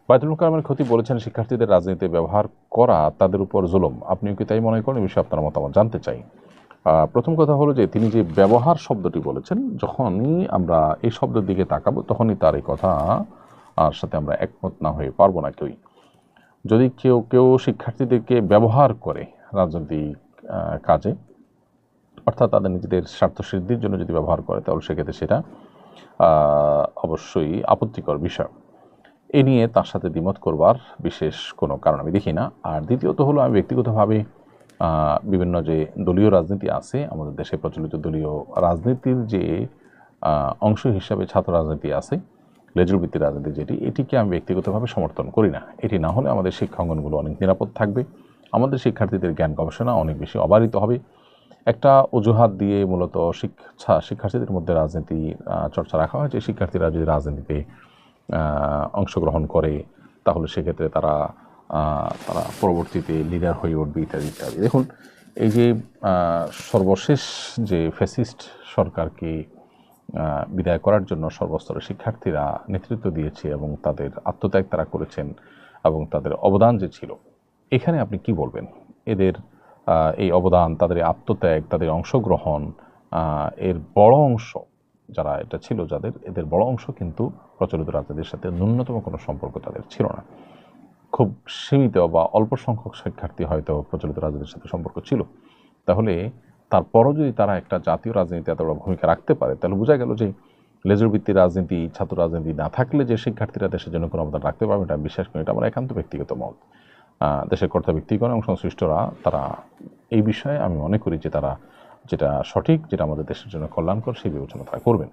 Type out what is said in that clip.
বায়তুল মোকাররমের ক্ষতি বলেছেন শিক্ষার্থীদের রাজনীতিতে ব্যবহার করা তাদের উপর জুলুম। আপনিও কি তাই মনে করেন? এই বিষয়ে আপনার মতামত জানতে চাই। প্রথম কথা হলো যে তিনি যে ব্যবহার শব্দটি বলেছেন, যখনই আমরা এই শব্দের দিকে তাকাবো তখনই তার এই কথা আর সাথে আমরা একমত না হয়ে পারবো না কেউই। যদি কেউ শিক্ষার্থীদেরকে ব্যবহার করে রাজনৈতিক কাজে, অর্থাৎ তাদের নিজেদের স্বার্থ সিদ্ধির জন্য যদি ব্যবহার করে, তাহলে সেক্ষেত্রে সেটা অবশ্যই আপত্তিকর বিষয়। এ নিয়ে তার সাথে দ্বিমত করবার বিশেষ কোনো কারণ আমি দেখি না। আর দ্বিতীয়ত হলো, আমি ব্যক্তিগতভাবে বিভিন্ন যে দলীয় রাজনীতি আছে আমাদের দেশে, প্রচলিত দলীয় রাজনীতির যে অংশ হিসাবে ছাত্র রাজনীতি আছে, লেজুর ভিত্তিক রাজনীতি যেটি, এটিকে আমি ব্যক্তিগতভাবে সমর্থন করি না। এটি না হলে আমাদের শিক্ষাঙ্গনগুলো অনেক নিরাপদ থাকবে, আমাদের শিক্ষার্থীদের জ্ঞান গবেষণা অনেক বেশি অবারিত হবে। একটা অজুহাত দিয়ে মূলত শিক্ষার্থীদের মধ্যে রাজনীতি চর্চা রাখা হয় যে শিক্ষার্থীরা যদি রাজনীতিতে অংশগ্রহণ করে তাহলে সেক্ষেত্রে তারা তারা পরবর্তীতে লিডার হয়ে উঠবে ইত্যাদি ইত্যাদি। দেখুন, এই যে সর্বশেষ যে ফ্যাসিস্ট সরকারকে বিদায় করার জন্য সর্বস্তরের শিক্ষার্থীরা নেতৃত্ব দিয়েছে এবং তাদের আত্মত্যাগ তারা করেছেন এবং তাদের অবদান যে ছিল, এখানে আপনি কি বলবেন? এদের এই অবদান, তাদের আত্মত্যাগ, তাদের অংশগ্রহণ, এর বড় অংশ যারা এটা ছিল, এদের বড় অংশ কিন্তু প্রচলিত রাজনীতির সাথে ন্যূনতম কোনো সম্পর্ক তাদের ছিল না। খুব সীমিত বা অল্প সংখ্যক শিক্ষার্থী হয়তো প্রচলিত রাজনীতির সাথে সম্পর্ক ছিল। তাহলে তারপরও যদি তারা একটা জাতীয় রাজনীতিতে এত বড় ভূমিকা রাখতে পারে, তাহলে বোঝা গেল যে লেজুর ভিত্তিক রাজনীতি, ছাত্র রাজনীতি না থাকলে যে শিক্ষার্থীরা দেশের জন্য কোনো অবদান রাখতে পারবে, এটা বিশ্বাস করি। এটা আমার একান্ত ব্যক্তিগত মত। দেশের কর্তা ব্যক্তিগণ এবং সংশ্লিষ্টরা তারা এই বিষয়ে আমি মনে করি যে তারা যেটা সঠিক, যেটা আমাদের দেশের জন্য কল্যাণকর, সেই বিবেচনা তারা করবেন।